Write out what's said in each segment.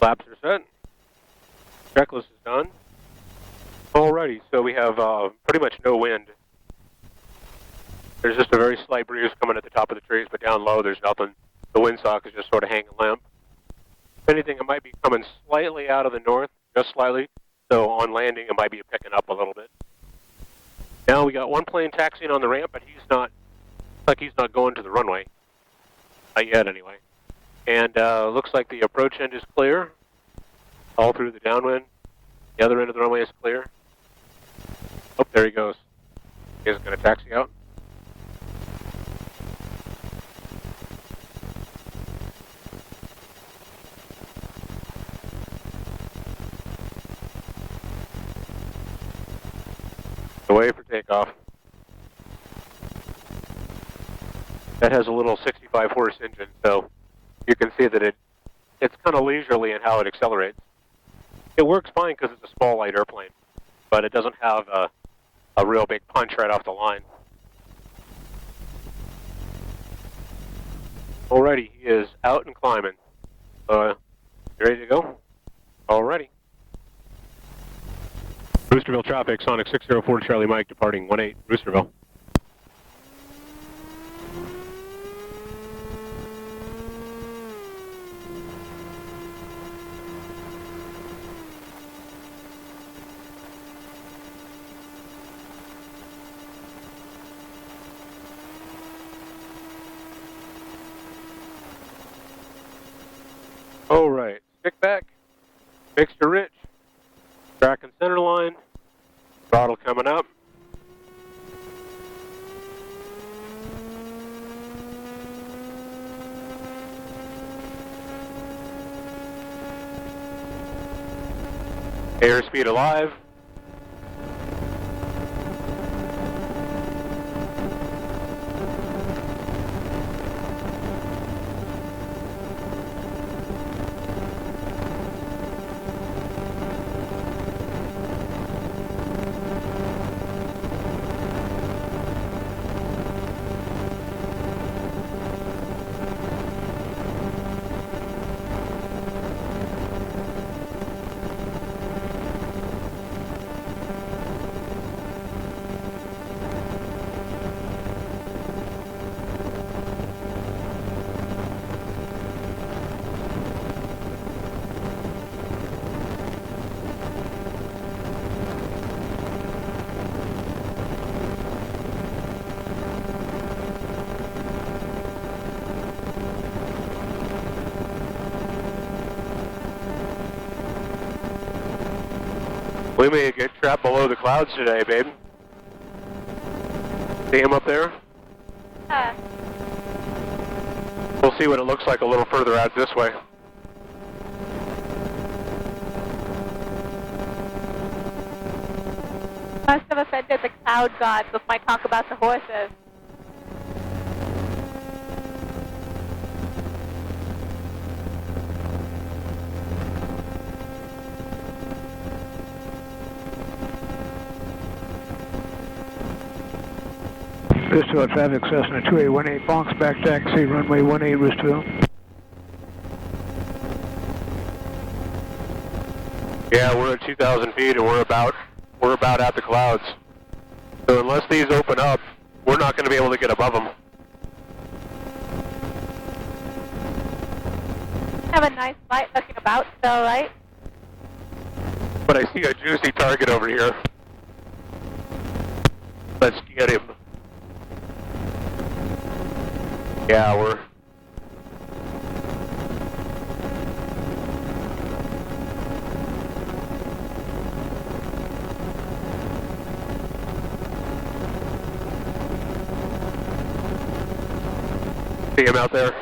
Flaps are set. Checklist is done. Alrighty, so we have pretty much no wind. There's just a very slight breeze coming at the top of the trees, but down low there's nothing. The windsock is just sort of hanging limp. If anything, it might be coming slightly out of the north, just slightly. So on landing, it might be picking up a little bit. Now we got one plane taxiing on the ramp, but he's not going to the runway. Not yet, anyway. And looks like the approach end is clear, all through the downwind. The other end of the runway is clear. Oh, there he goes. He's going to taxi out. Away for takeoff. That has a little 65 horse engine, so you can see that it's kind of leisurely in how it accelerates. It works fine because it's a small light airplane, but it doesn't have a real big punch right off the line. Alrighty, he is out and climbing. You ready to go? Alrighty. Roosterville traffic, Sonic 604 Charlie Mike departing 18 Roosterville. Alright, stick back, mixture rich, track and center line, throttle coming up. Airspeed alive. We may get trapped below the clouds today, babe. See him up there? We'll see what it looks like a little further out this way. Most of us said that the cloud gods with my talk about the horses. Roosterville traffic, Cessna 2818, Bronx back taxi, runway 18 Roosterville. Yeah, we're at 2,000 feet and we're about at the clouds. So unless these open up, we're not going to be able to get above them. Have a nice light looking about still, right? But I see a juicy target over here. Let's get him. Yeah, we're... See him out there?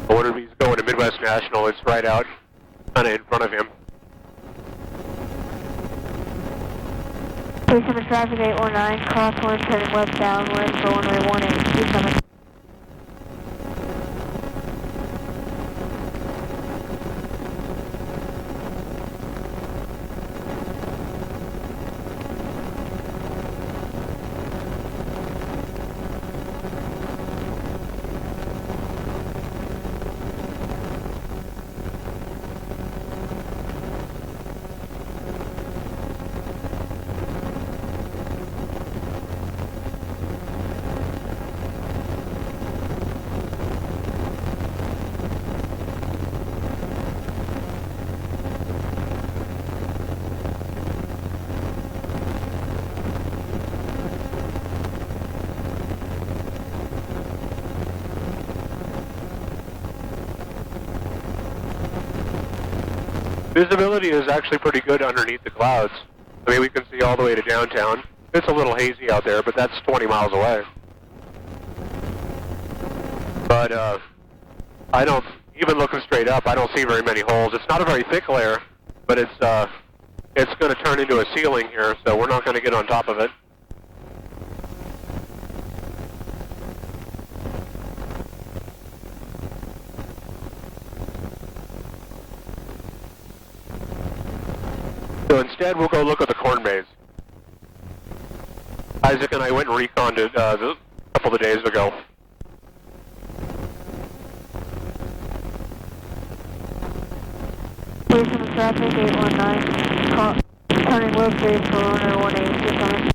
I wonder if he's going to Midwest National. It's right out, kind of in front of him. 37 traffic 819, crosswind turning west downwind for runway 18, 27. Visibility is actually pretty good underneath the clouds. I mean, we can see all the way to downtown. It's a little hazy out there, but that's 20 miles away. But I don't, even looking straight up, I don't see very many holes. It's not a very thick layer, but it's going to turn into a ceiling here, so we're not going to get on top of it. So instead, we'll go look at the corn maze. Isaac and I went and reconned it a couple of days ago. Station traffic 819, turning west base for runway 18, 27.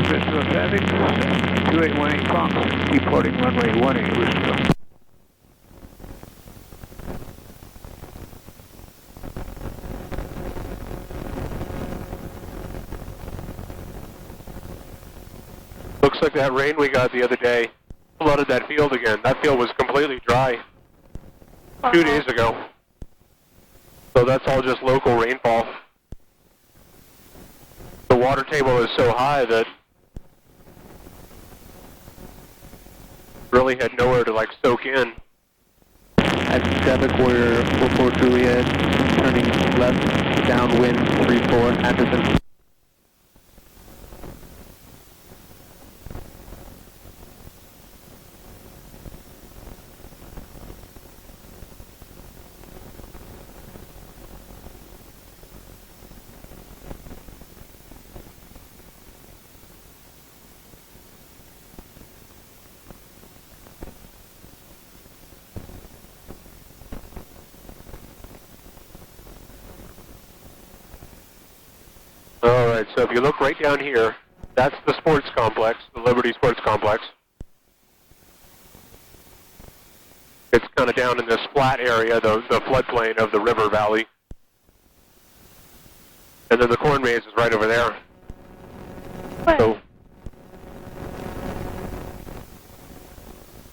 Bristol traffic, 2818 Fox, reporting runway 18, Bristol. Looks like that rain we got the other day flooded that field again. That field was completely dry 2 days ago. So that's all just local rainfall. The water table is so high that really had nowhere to like soak in. At Quebec, we're 44 Juliet, turning left downwind 34 Anderson. Alright, so if you look right down here, that's the sports complex, the Liberty Sports Complex. It's kind of down in this flat area, the floodplain of the river valley. And then the corn maze is right over there. So,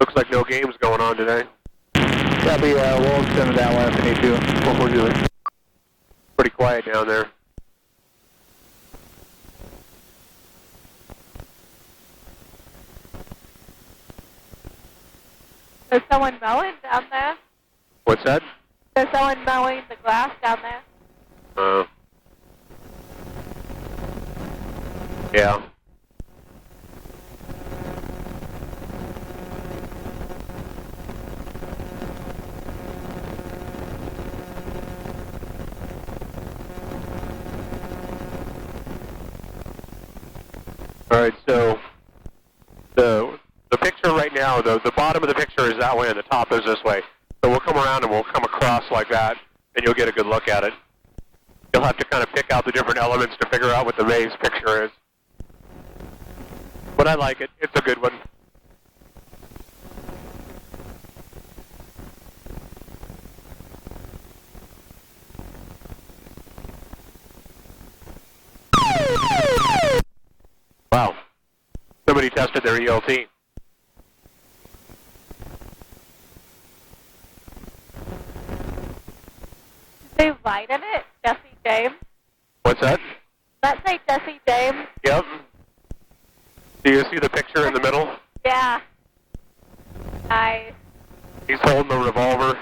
looks like no games going on today. Copy, we'll extend that one if we need to. 44 Juliet. Pretty quiet down there. There's someone mowing down there. What's that? There's someone mowing the grass down there. Yeah. All right, so the picture right now, the bottom of the picture is that way and the top is this way. So we'll come around and we'll come across like that, and you'll get a good look at it. You'll have to kind of pick out the different elements to figure out what the maze picture is. But I like it. It's a good one. somebody tested their ELT. Say White in it? Jesse James? What's that? Let's say Jesse James. Yep. Do you see the picture in the middle? Yeah. Nice. He's holding the revolver,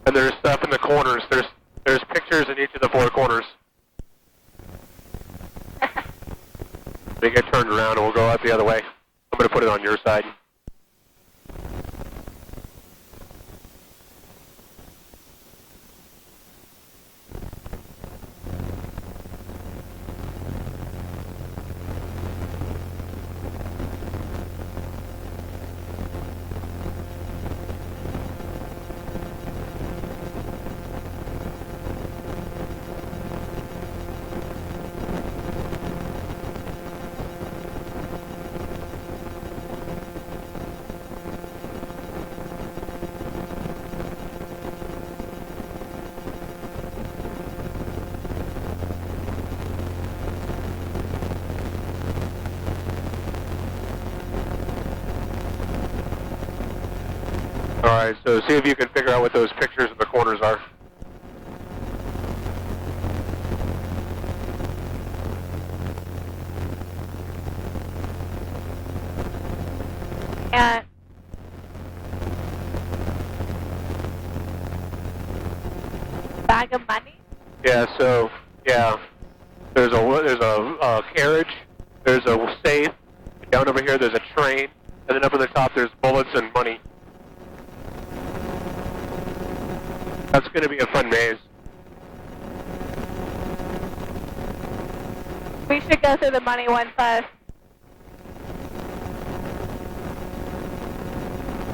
and there's stuff in the corners. There's pictures in each of the four corners. They get turned around, and we'll go out the other way. I'm going to put it on your side. Alright, so see if you can figure out what those pictures in the corners are. And bag of money? Yeah, so, yeah. There's a carriage, there's a safe, down over here there's a train, and then up at the top there's bullets and money. That's going to be a fun maze. We should go through the money one first.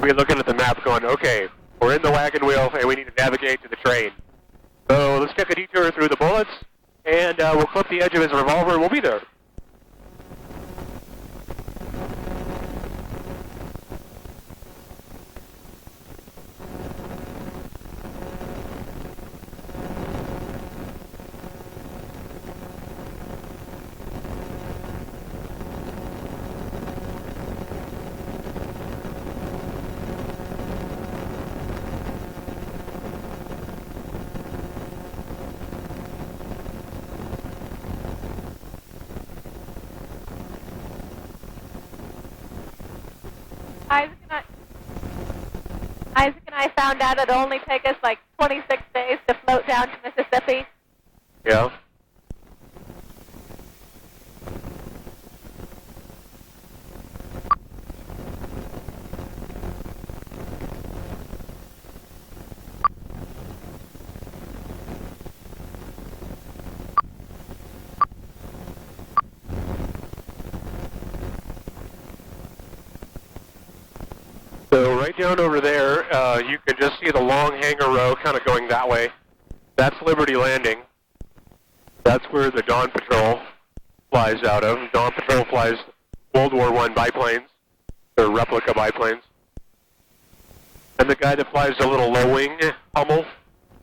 We're looking at the map going, okay, we're in the wagon wheel and we need to navigate to the train. So let's take a detour through the bullets, and we'll clip the edge of his revolver and we'll be there. Isaac and I found out it'd only take us like 26 days to float down to Mississippi. Yeah. So right down over there, you can just see the long hangar row kind of going that way. That's Liberty Landing. That's where the Dawn Patrol flies out of. Dawn Patrol flies World War I biplanes, or replica biplanes. And the guy that flies the little low-wing Hummel,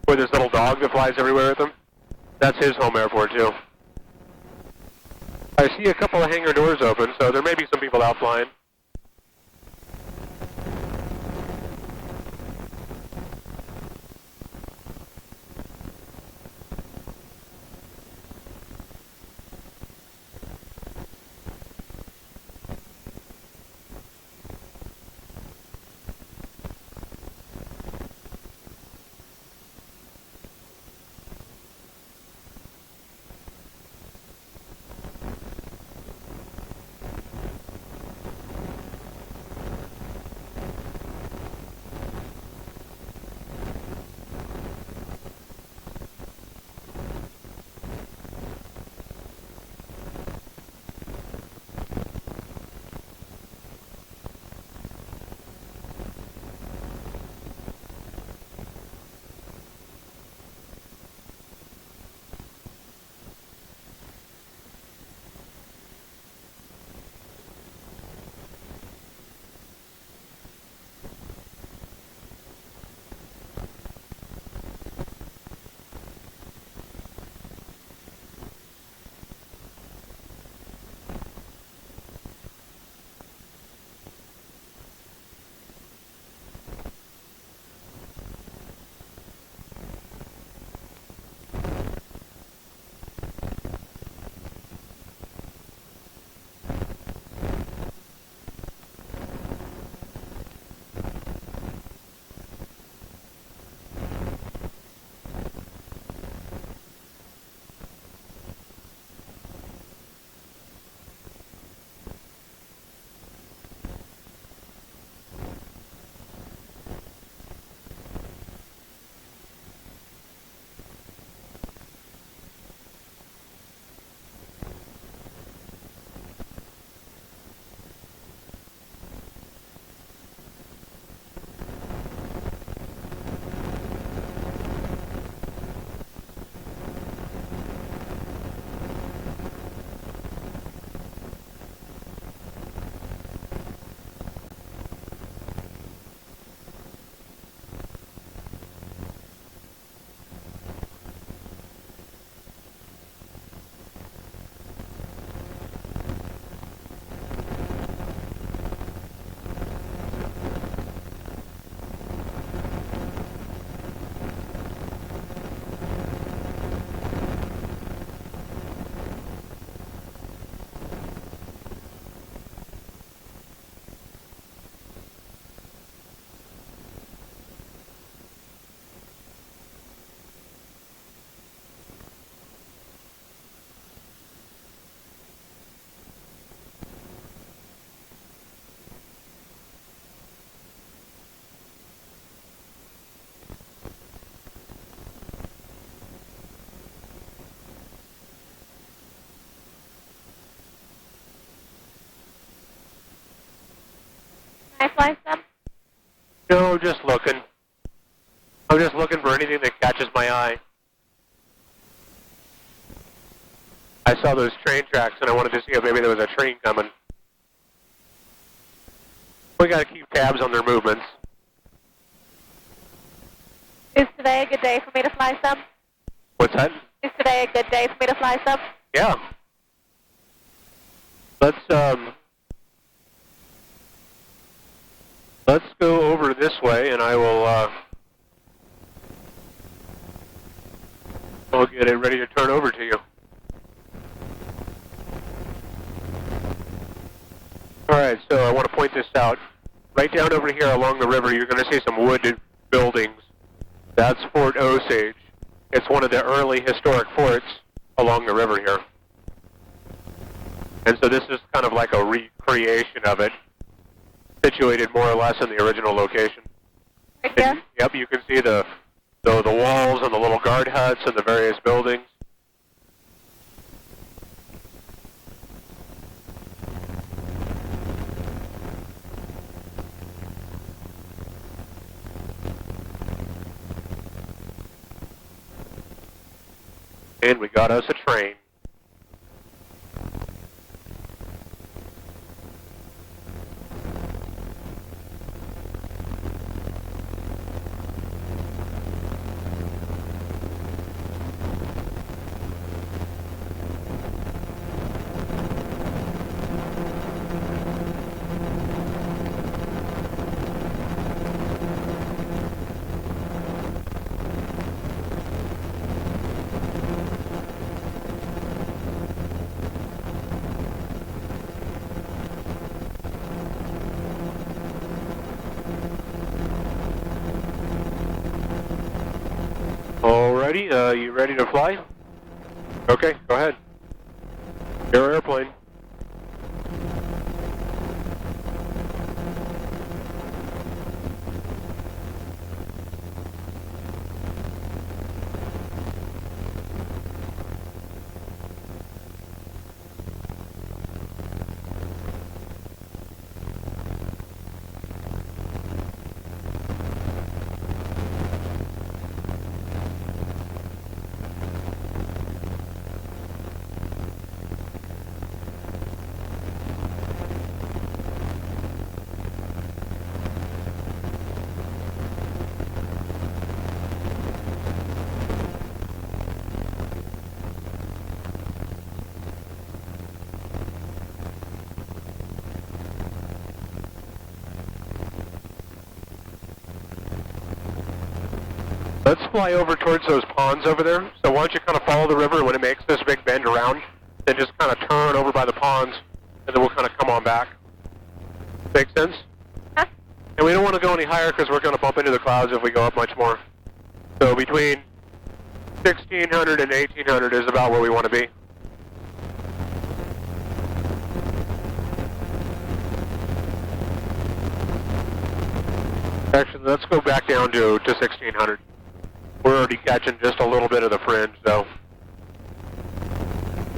with his little dog that flies everywhere with him, that's his home airport too. I see a couple of hangar doors open, so there may be some people out flying. Can I fly some? No, I'm just looking. I'm just looking for anything that catches my eye. I saw those train tracks and I wanted to see if maybe there was a train coming. We got to keep tabs on their movements. Is today a good day for me to fly some? What's that? Is today a good day for me to fly some? Yeah. Let's go over this way, and I will. I'll get it ready to turn over to you. All right. So I want to point this out. Right down over here along the river, you're going to see some wooded buildings. That's Fort Osage. It's one of the early historic forts along the river here. And so this is kind of like a recreation of it, situated more or less in the original location. Right here? Yep, you can see the walls and the little guard huts and the various buildings. And we got us a train. Alrighty, you ready to fly? Okay, go ahead. Your airplane. Let's fly over towards those ponds over there. So why don't you kind of follow the river when it makes this big bend around, then just kind of turn over by the ponds, and then we'll kind of come on back. Make sense? Huh? And we don't want to go any higher because we're going to bump into the clouds if we go up much more. So between 1600 and 1800 is about where we want to be. Actually, let's go back down to 1600. We're already catching just a little bit of the fringe, though.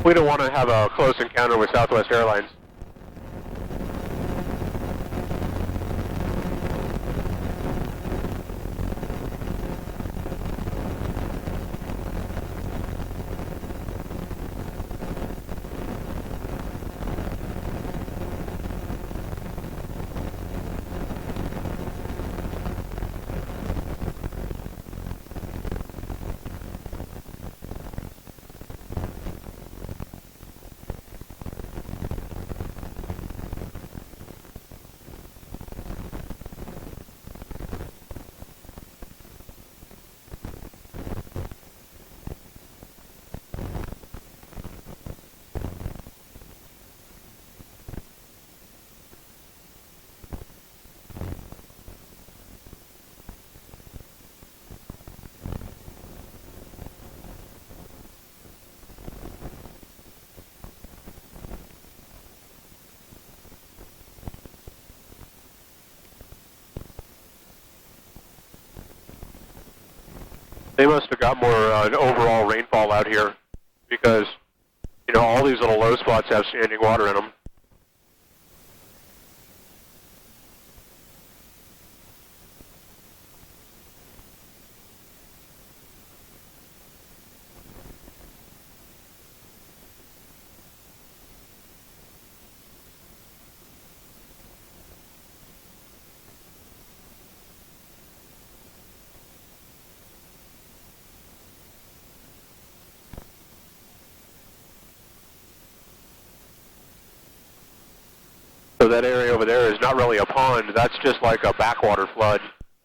We don't want to have a close encounter with Southwest Airlines. They must have got more overall rainfall out here because, you know, all these little low spots have standing water in them. So that area over there is not really a pond. That's just like a backwater flood.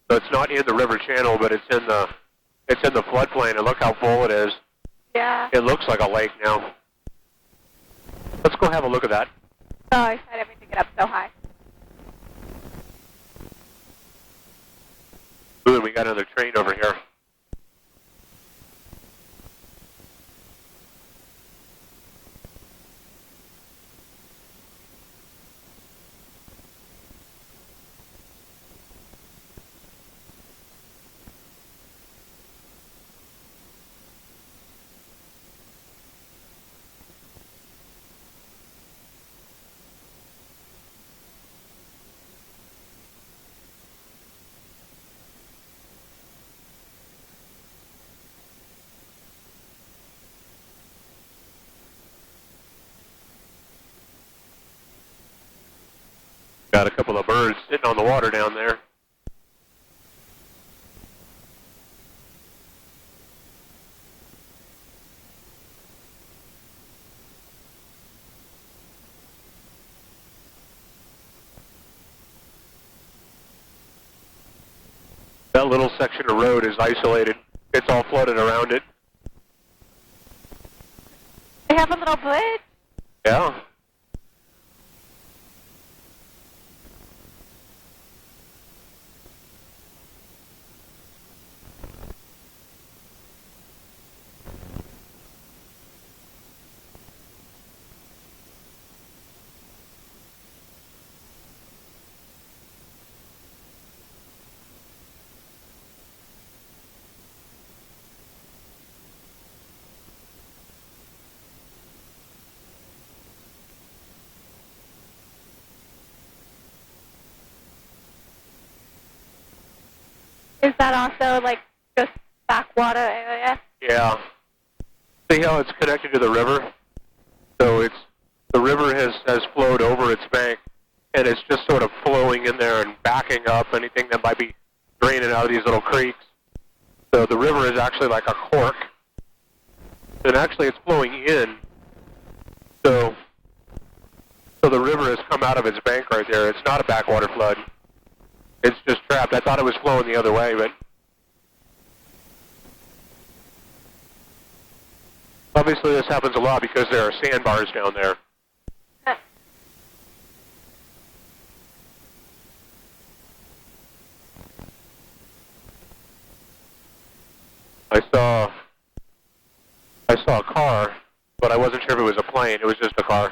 So it's not in the river channel, but it's in the floodplain. And look how full it is. Yeah. It looks like a lake now. Let's go have a look at that. Oh, I didn't mean to get up so high. Ooh, and we got another train over here. Got a couple of birds sitting on the water down there. That little section of road is isolated. It's all flooded around it. They have a little bridge. Yeah. Is that also like just backwater area? Yeah. See how it's connected to the river? So the river has flowed over its bank, and it's just sort of flowing in there and backing up anything that might be draining out of these little creeks. So the river is actually like a cork, and actually it's flowing in. So the river has come out of its bank right there. It's not a backwater flood. It's just trapped. I thought it was flowing the other way, but obviously this happens a lot because there are sandbars down there. I saw a car, but I wasn't sure if it was a plane. It was just a car.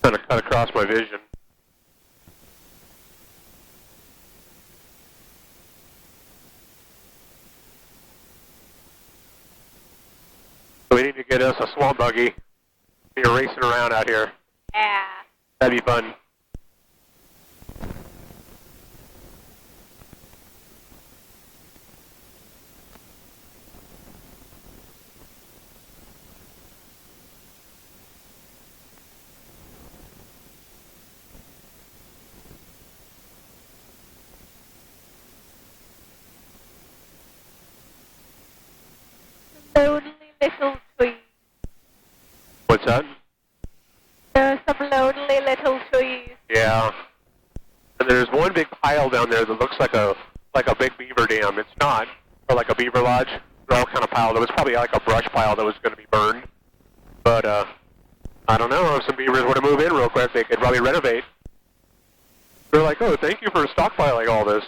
Kind of cut across my vision. So we need to get us a swamp buggy. You're racing around out here. Yeah. That'd be fun. Lonely little trees. What's that? There are some lonely little trees. Yeah. And there's one big pile down there that looks like a big beaver dam. It's not, or like a beaver lodge. They're all kind of piled. It was probably like a brush pile that was going to be burned. But I don't know. If some beavers were to move in real quick, they could probably renovate. They're like, oh, thank you for stockpiling all this.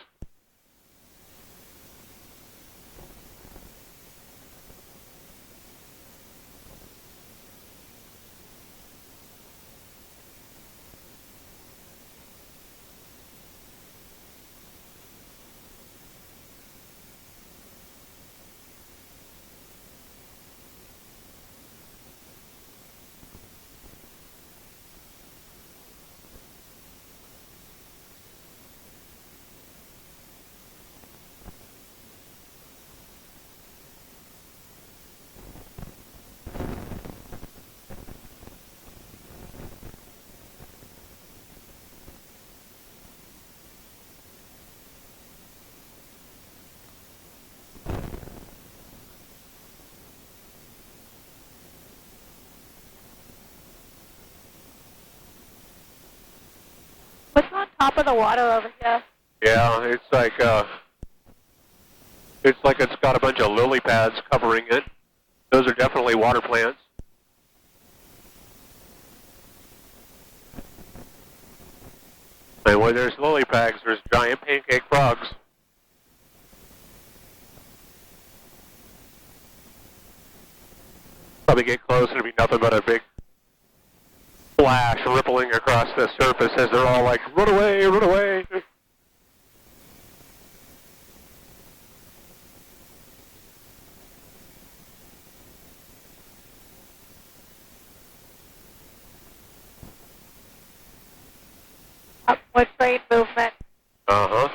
top of the water over here. Yeah, it's like it's got a bunch of lily pads covering it. Those are definitely water plants. And where there's lily pads, there's giant pancake frogs. Probably get close and it'll be nothing but a big splash rippling across the surface as they're all like, run away, run away. Upward train movement. Uh-huh.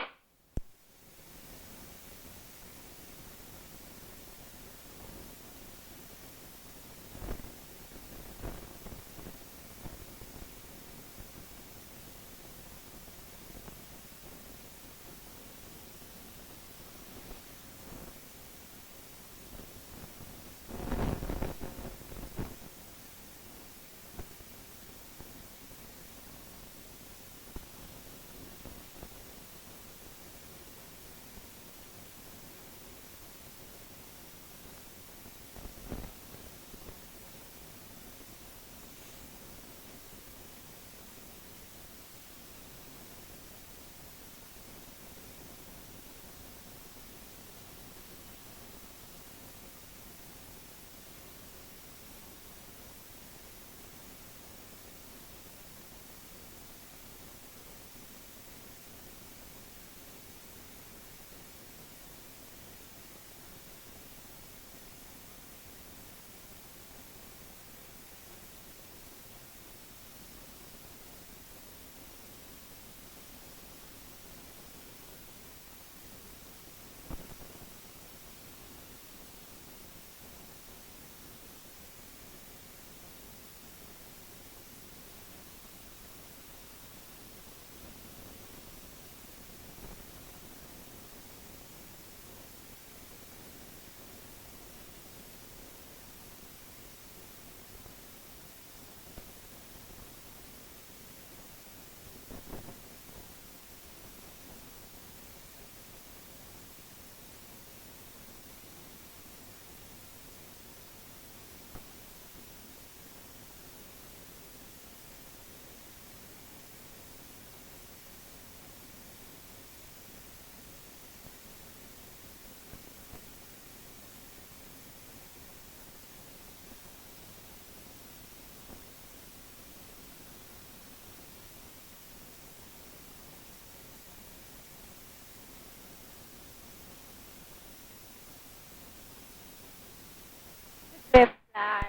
This sky.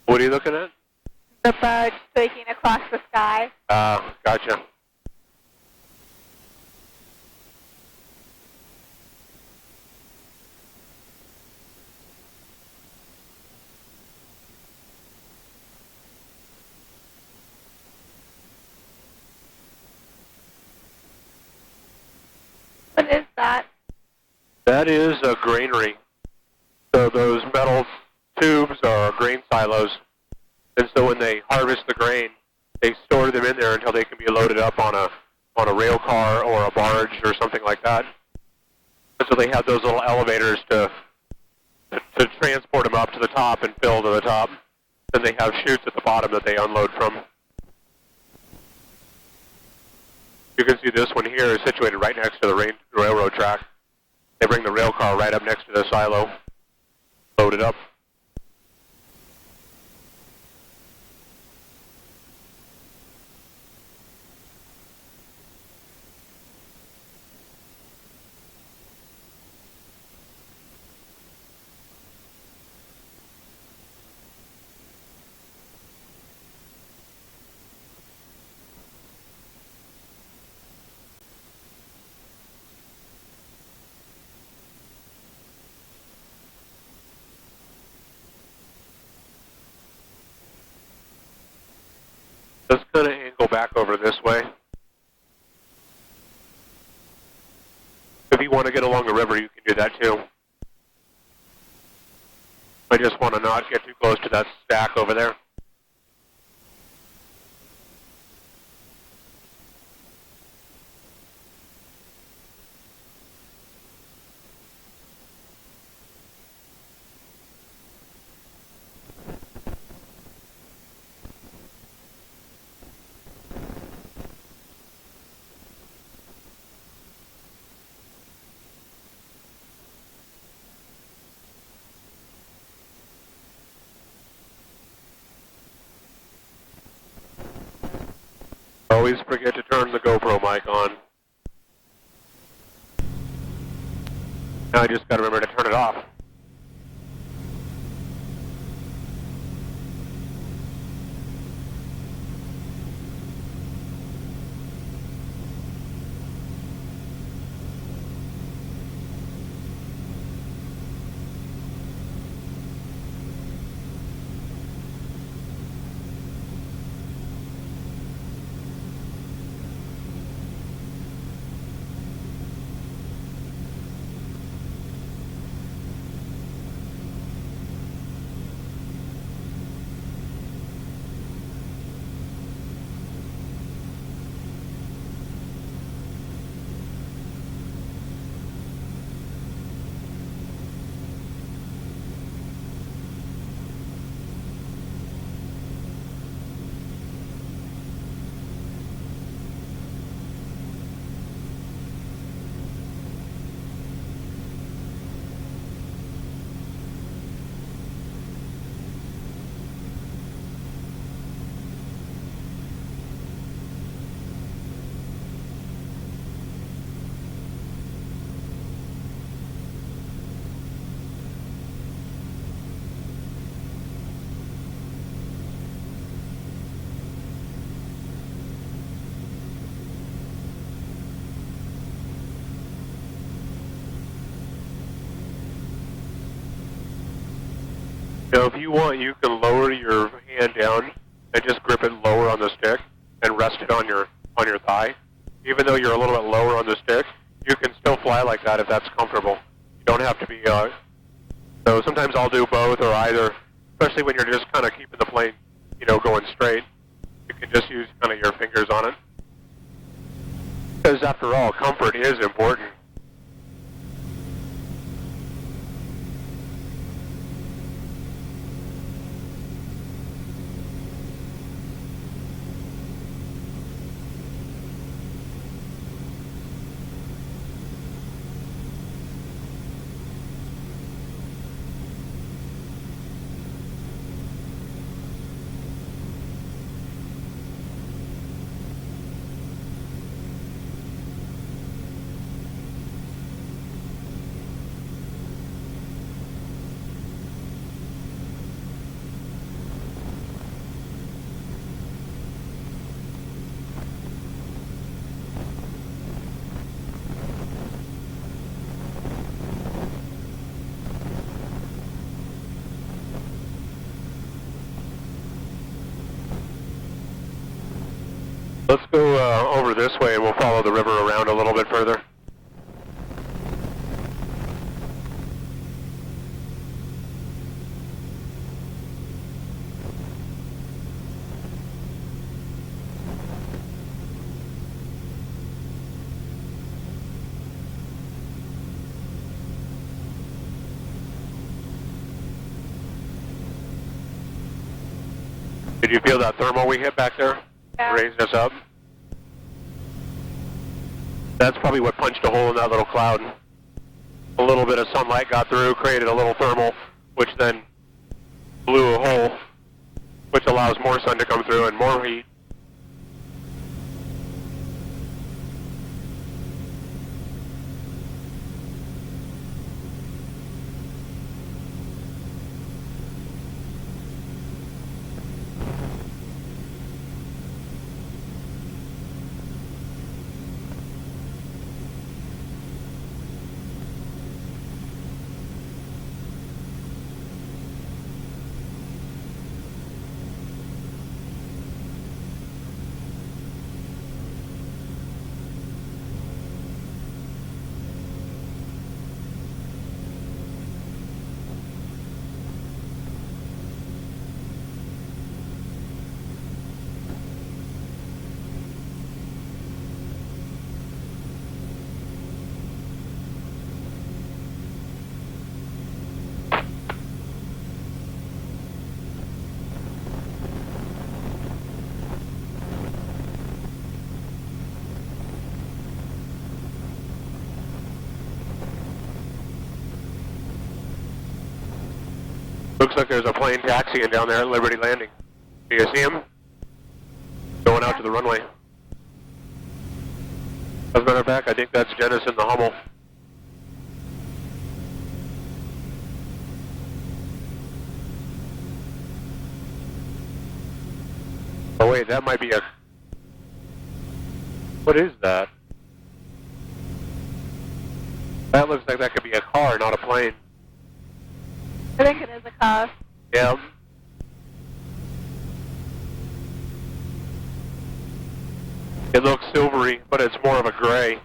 What are you looking at? The birds streaking across the sky. Gotcha. What is that? That is a granary. So those metal tubes are grain silos. And so when they harvest the grain, they store them in there until they can be loaded up on a rail car or a barge or something like that. And so they have those little elevators to transport them up to the top and fill to the top. Then they have chutes at the bottom that they unload from. You can see this one here is situated right next to the railroad track. They bring the rail car right up next to the silo, load it up. Let's kind of angle back over this way. If you want to get along the river, you can do that too. I just want to not get too close to that stack over there. always forget to turn the GoPro mic on. Now I just got to remember to turn it off. So if you want, you can lower your hand down and just grip it lower on the stick and rest it on your thigh. Even though you're a little bit lower on the stick, you can still fly like that if that's comfortable. You don't have to be. So sometimes I'll do both or either, especially when you're just kind of keeping the plane, going straight. You can just use kind of your fingers on it. Because after all, comfort is important. Let's go over this way and we'll follow the river around a little bit further. Did you feel that thermal we hit back there? Yeah. Raised us up. That's probably what punched a hole in that little cloud. A little bit of sunlight got through, created a little thermal, which then blew a hole, which allows more sun to come through and more heat. Looks like there's a plane taxiing down there at Liberty Landing. Do you see him? Going out to the runway. As a matter of fact, I think that's Dennis in the Hummel. Oh wait, that might be a... What is that? That looks like that could be a car, not a plane. I think it is a car. Yeah. It looks silvery, but it's more of a gray.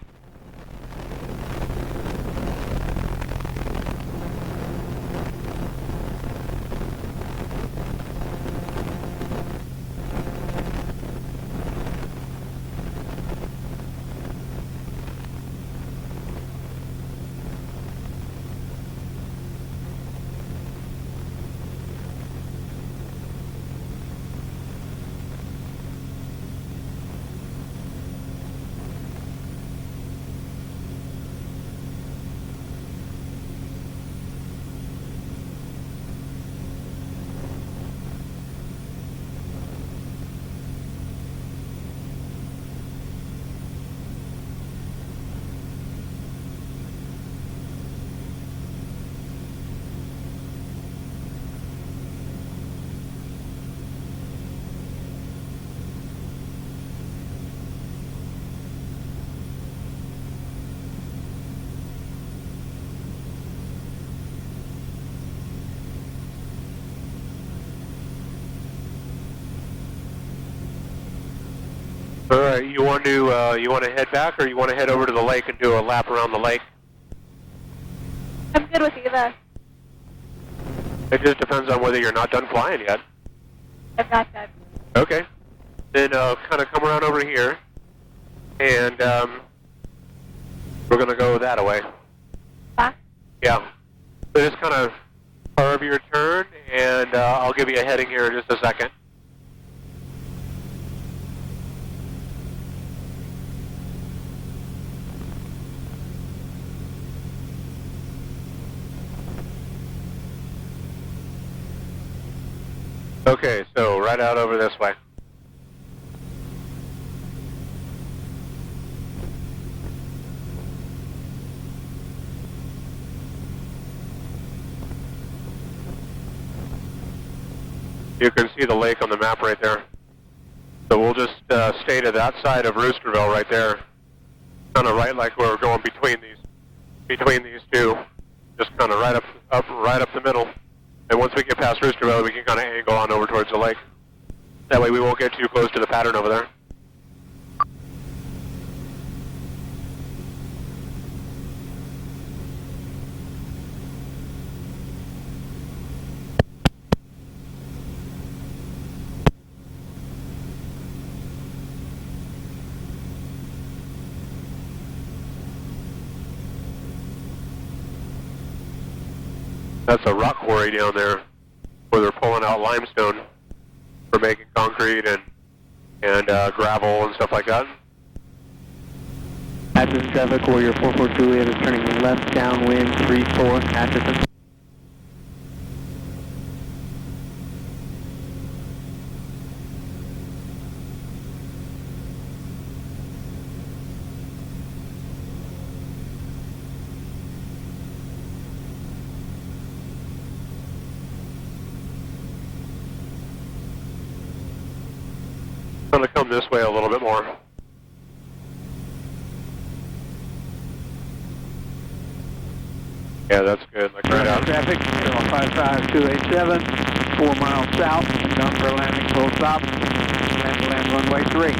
All right, you want to head back, or you want to head over to the lake and do a lap around the lake? I'm good with either. It just depends on whether you're not done flying yet. I'm not done. Okay. Then kind of come around over here, and we're going to go that way. Huh? Yeah. So just kind of carve your turn, and I'll give you a heading here in just a second. Okay, so right out over this way. You can see the lake on the map right there. So we'll just stay to that side of Roosterville right there. Kind of right like we're going between these two. Just kind of right up the middle. And once we get past Roosterville, we can kind of angle on over towards the lake. That way we won't get too close to the pattern over there. That's a rock quarry down there where they're pulling out limestone for making concrete and gravel and stuff like that. Atchison traffic, Warrior 44 Juliet is turning left downwind 34, Atchison. I'm going to come this way a little bit more. Yeah, that's good. Like right out. Traffic, 55287, 4 miles south, done for landing, full stop, land runway 3.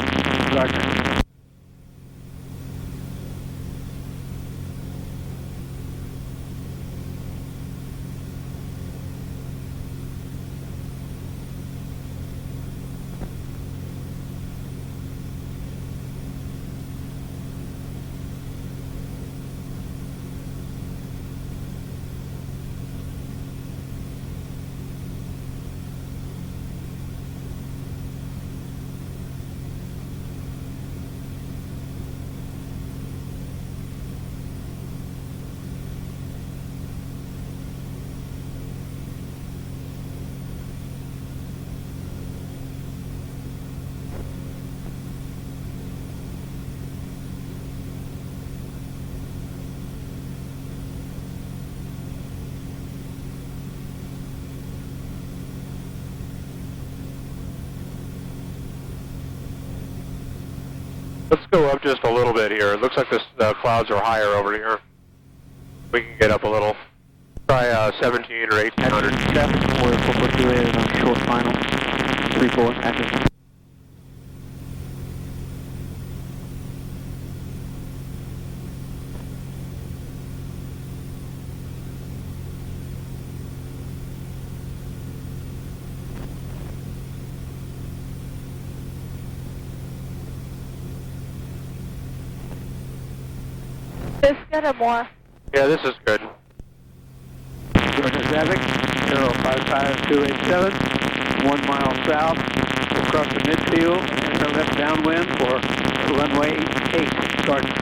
Roger. Let's go up just a little bit here. It looks like the clouds are higher over here. We can get up a little. Try 17 or 1800. 7, Warrior 4428 is on short final. 3-4, active. This good or more? Yeah, this is good. Georgia Traffic, 055287, 1 mile south, across the midfield, enter left downwind for runway 8, starting.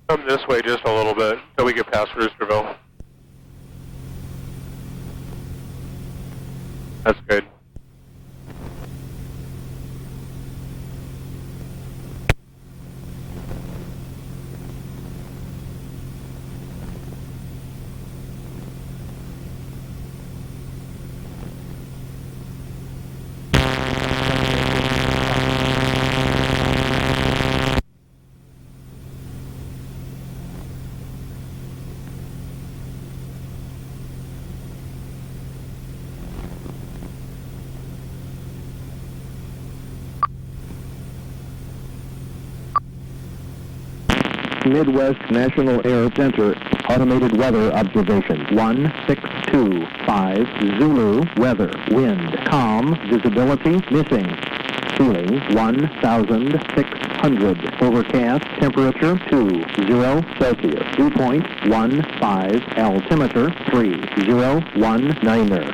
Come this way just a little bit until we get past Roosterville. That's good. Midwest National Air Center automated weather observation 1625 Zulu weather wind calm visibility missing ceiling 1600 overcast temperature 20 Celsius dew point 15 altimeter 3019er.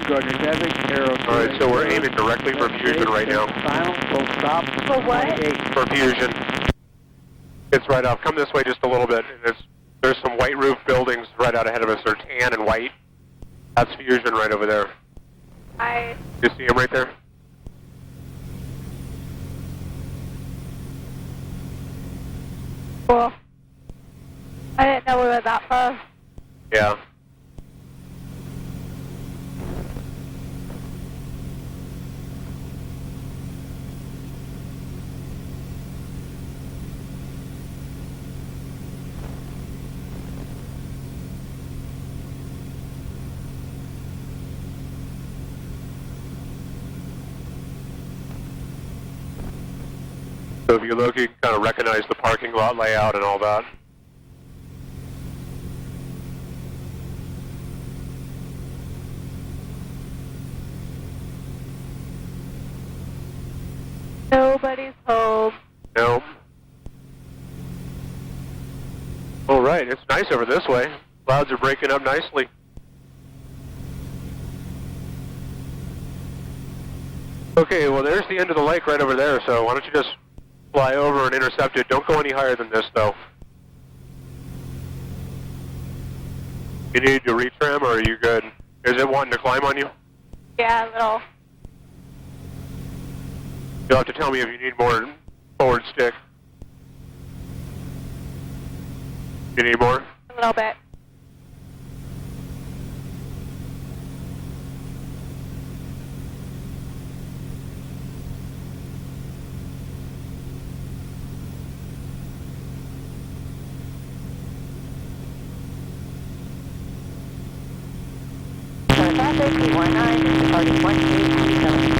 Georgia Traffic, Aero. All right, so we're aiming directly for Fusion right now. Final, full stop. For what? 28. For Fusion. It's right off. Come this way just a little bit. There's some white roof buildings right out ahead of us. They're tan and white. That's Fusion right over there. You see them right there? Cool. I didn't know we were that close. Yeah. So if you look, you can kind of recognize the parking lot layout and all that. Nobody's home. No. All right, it's nice over this way. Clouds are breaking up nicely. Okay, well there's the end of the lake right over there, so why don't you just fly over and intercept it. Don't go any higher than this, though. You need to retrim, or are you good? Is it wanting to climb on you? Yeah, a little. You'll have to tell me if you need more forward stick. You need more? A little bit. Traffic, 319, departing 1827.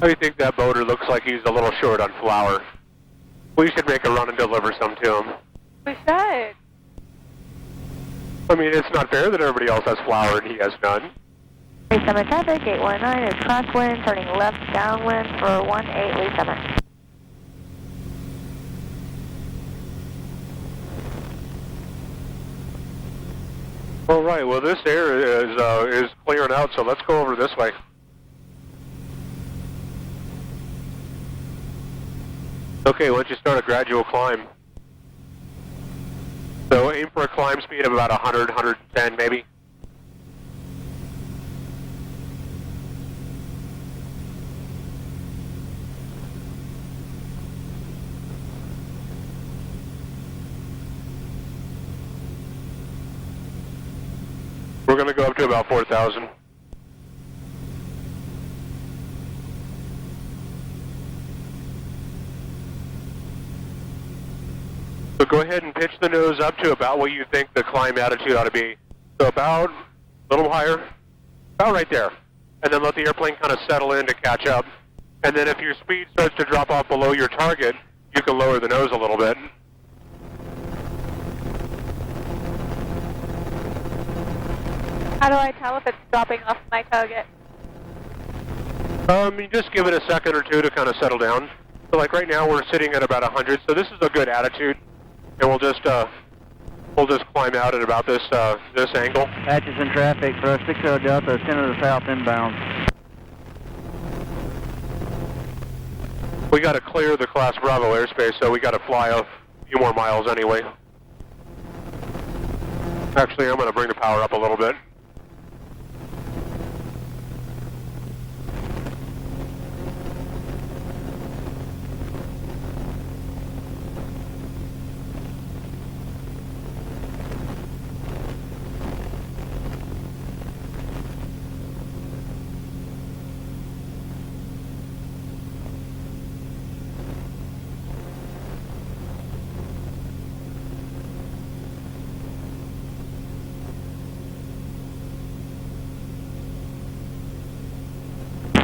I think that boater looks like he's a little short on flour. We should make a run and deliver some to him. We should. I mean, it's not fair that everybody else has flour and he has none. 37 traffic, 819 is crosswind, turning left downwind for 1837. All right, well, this air is clearing out, so let's go over this way. Okay, why don't you start a gradual climb? So aim for a climb speed of about 100, 110 maybe. We're going to go up to about 4,000. So go ahead and pitch the nose up to about what you think the climb attitude ought to be. So about a little higher, about right there. And then let the airplane kind of settle in to catch up. And then if your speed starts to drop off below your target, you can lower the nose a little bit. How do I tell if it's dropping off my target? You just give it a second or two to kind of settle down. So like right now we're sitting at about 100, so this is a good attitude. And we'll just climb out at about this angle. Atchison traffic, thrust 60 Delta, 10 to the south inbound. We got to clear the Class Bravo airspace, so we got to fly a few more miles anyway. Actually, I'm going to bring the power up a little bit.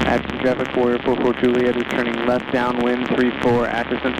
Atchison traffic, Warrior 44 Juliet is turning left downwind 34 Atchison.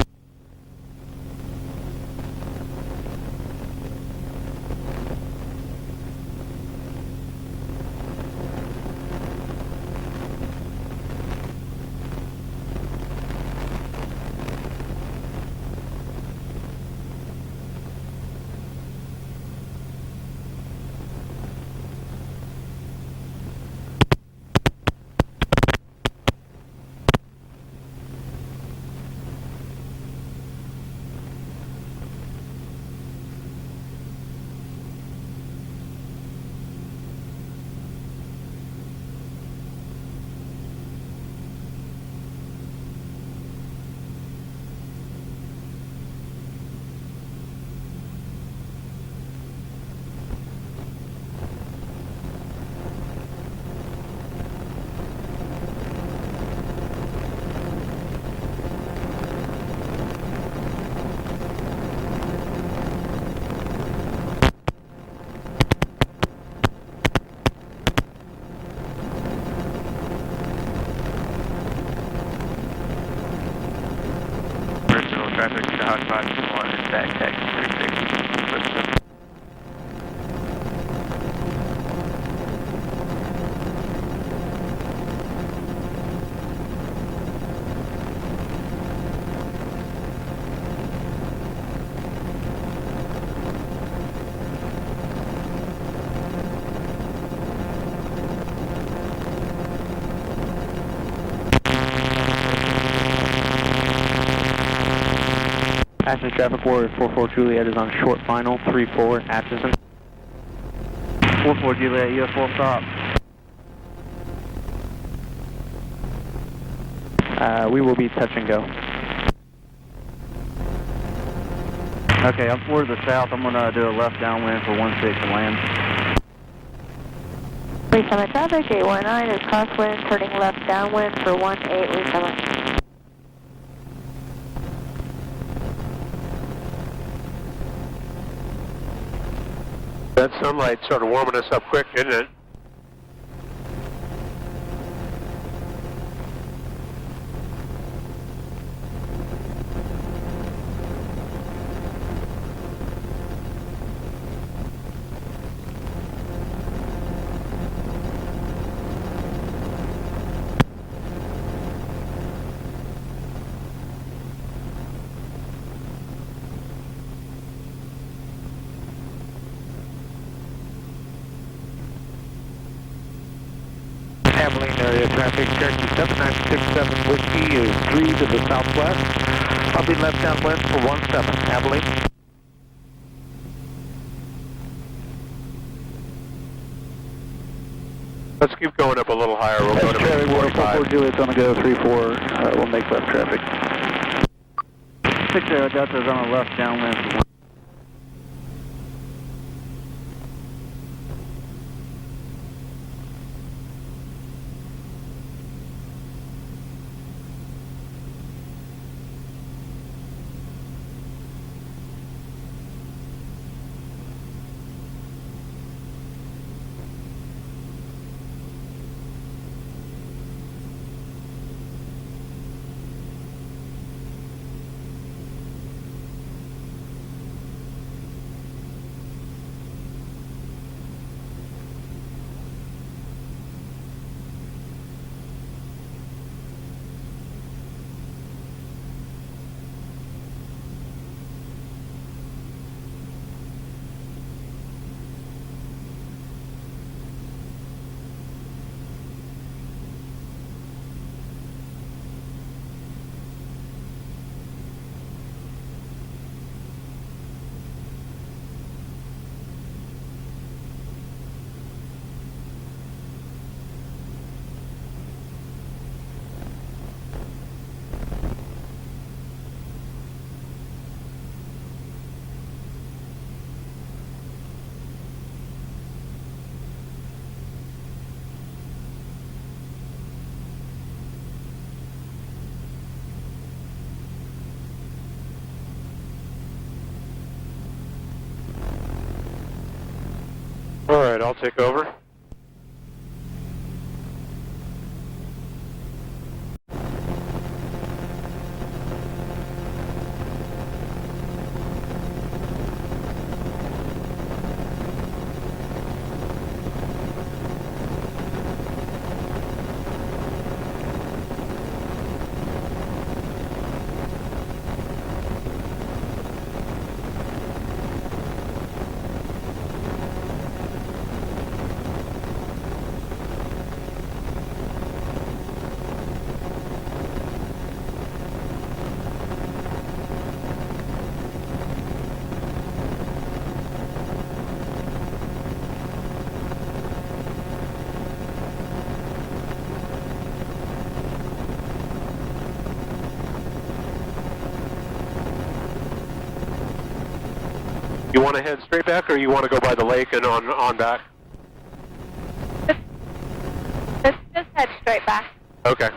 Traffic to Hot 521 is back taxi 36. Atchison traffic, Warrior 44 Juliet is on short final 34 Atchison. 44 Juliet, you have full stop. We will be touch and go. Okay, I'm toward the south. I'm going to do a left downwind for 16 and land. 37 traffic, 819 is crosswind, turning left downwind for 1837. That sunlight sort of warming us up quick, didn't it? Abilene area traffic. Cherokee 7967 Whiskey is 3 to the southwest. I'll be left downwind for 17, Abilene. Let's keep going up a little higher. We'll go to Cherry 45. 4 Juliet's on the go, 34. We'll make left traffic. 60 Delta's on the left downwind for 1. All right, I'll take over. You want to head straight back, or you want to go by the lake and on back? Let's just head straight back. Okay.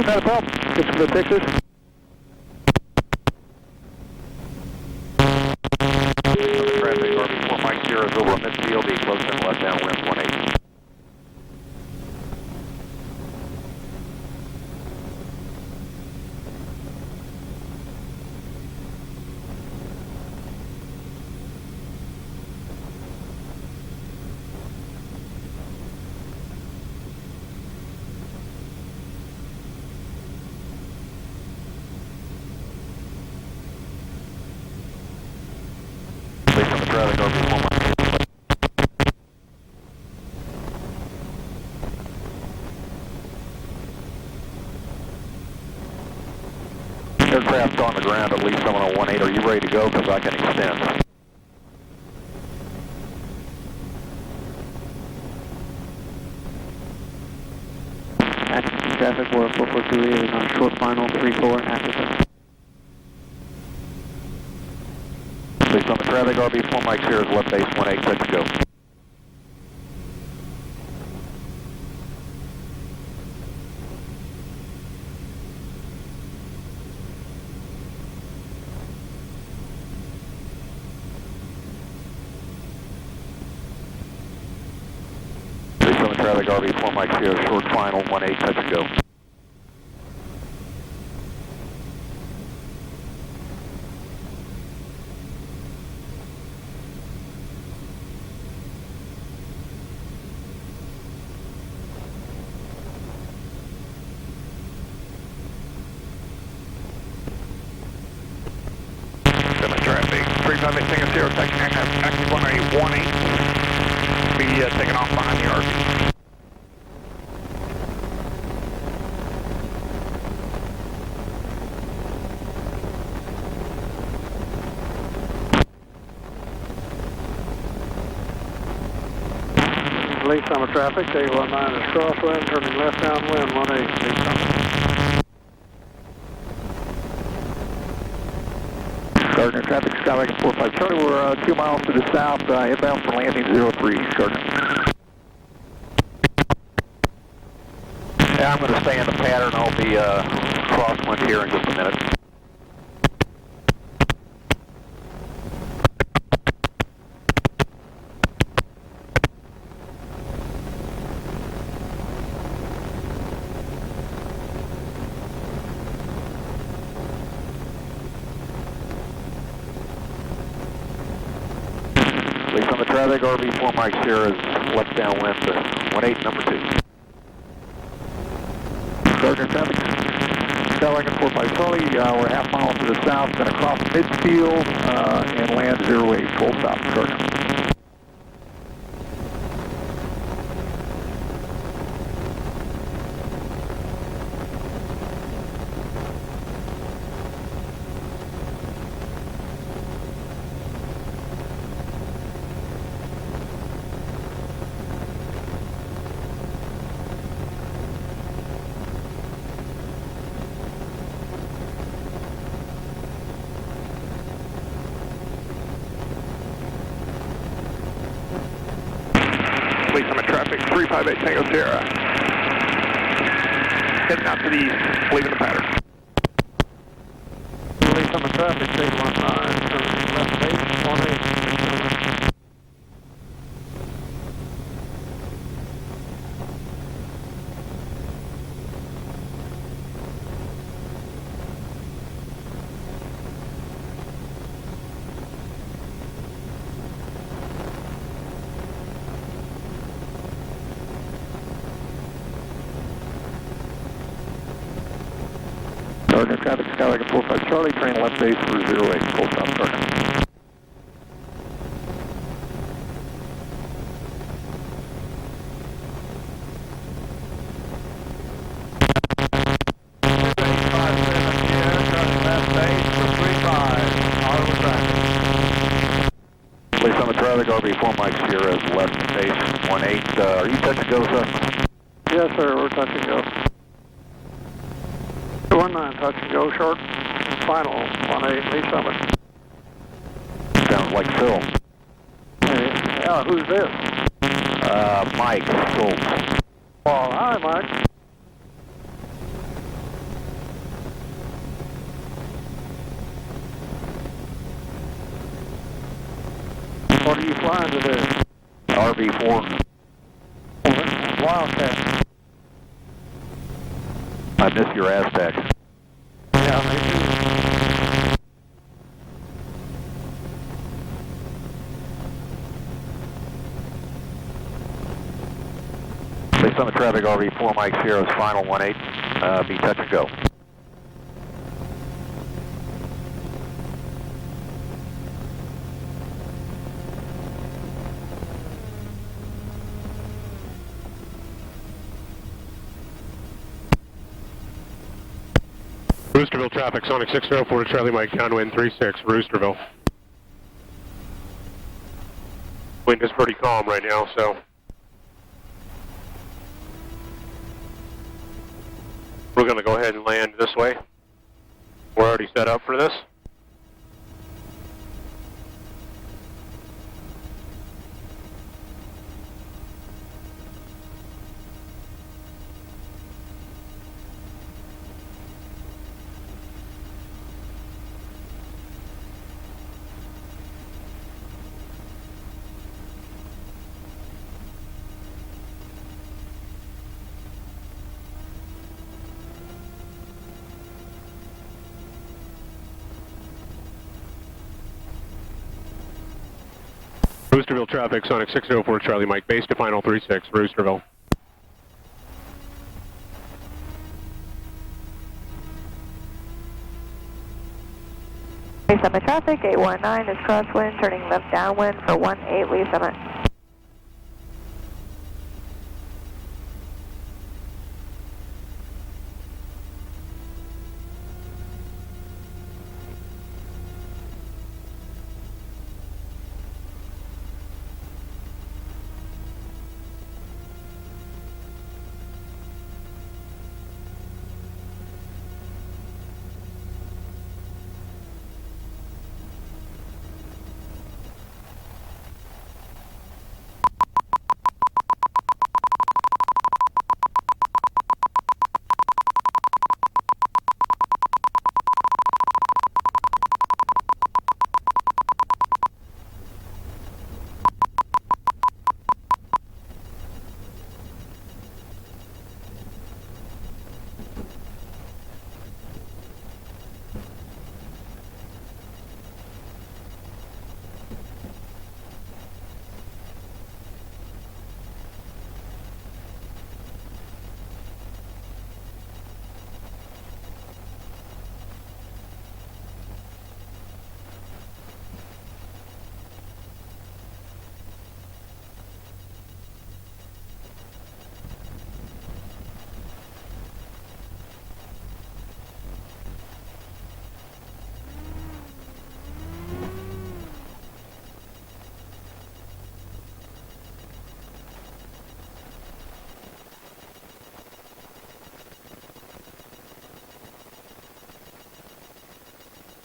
Try to help. Get some good pictures. Traffic, RV4 Mike 0 is over on midfield, be close in left downwind 18. Based on the traffic, RV4 Mike 0. Aircraft on the ground, at least someone on 18. Are you ready to go? Because I can extend. Active traffic, we're 442 is on short final 34 active. Based on the traffic, RV4 Mike 0 is left base 18, touch and go. Based on the traffic, RV4 Mike 0, short final 18, touch and go. Traffic, 358 Tango 0, taking active 1818. Be taking off behind the RV. Lee Summit traffic, Day 19 is crosswind, turning left downwind 18, Lee Summit. Gardner traffic, Skyway 45 Charlie, we're 2 miles to the south, inbound for landing 03, Gardner. Yeah, I'm going to stay in the pattern, I'll be crosswind here in just a minute. Based on the traffic, RV4 Mike 0 is left downwind to 18, number 2. Gardner traffic, Skyway 45 Charlie, we're half mile to the south, going to cross midfield and land 08, full stop, Gardner. Police Summit traffic, 358 Tango Sierra. Heading out to the east, leaving the pattern. Lee Summit traffic, Day 19, turning left base 18. Gardner traffic, Skyway 45 Charlie, train left base for 08, full stop, Gardner. Police on the traffic, RV4 Mike Sierra is left base 18. Are you touch and go, sir? Yes, sir, we're touch and go. 19, touch and go, short, final 18, Lee Summit. Sounds like Phil. Yeah, who's this? Mike Schultz. Well, hi, Mike. What are you flying today? RV4. Wildcat. I miss your Aztecs. Yeah, me too. Based on the traffic, RV4 Mike Sierra's final 18, be touch and go. Roosterville traffic, Sonic 604 to Charlie Mike, downwind 36, Roosterville. Wind is pretty calm right now, so we're going to go ahead and land this way. We're already set up for this. Roosterville traffic, Sonic 604 Charlie Mike, base to final 36, Roosterville. Lee Summit traffic, 819 is crosswind, turning left downwind for 18 Lee Summit.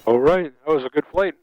All right, that was a good flight.